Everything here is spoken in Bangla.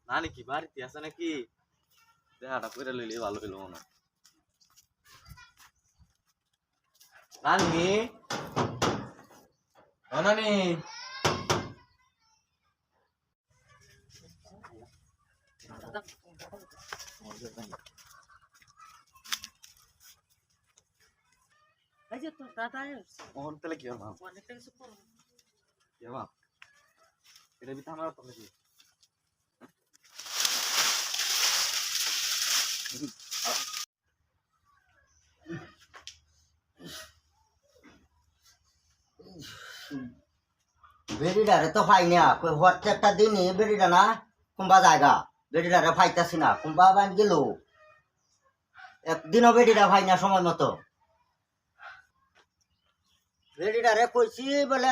নানি কি বাড়িতে আছে নাকি? দেখাটা করে লইলে ভালো হইলো মনে হয়। নানি, ও নানি, এই যে তোর দাদা এসছে, ওর তাহলে কি হবে? অনেকটা কিছু করো। কি হবে? এটা বিতে আমার তো নাকি? বেড়িটারে তো পাই না কই প্রত্যেকটা দিনই বেড়িটা না কুম্বা জায়গা বেড়িটারে পাইতাছি না কুম্বা বান গেল একদিনও বেড়িটা পাই না সময় মতো বেড়িটারে কইছি বলে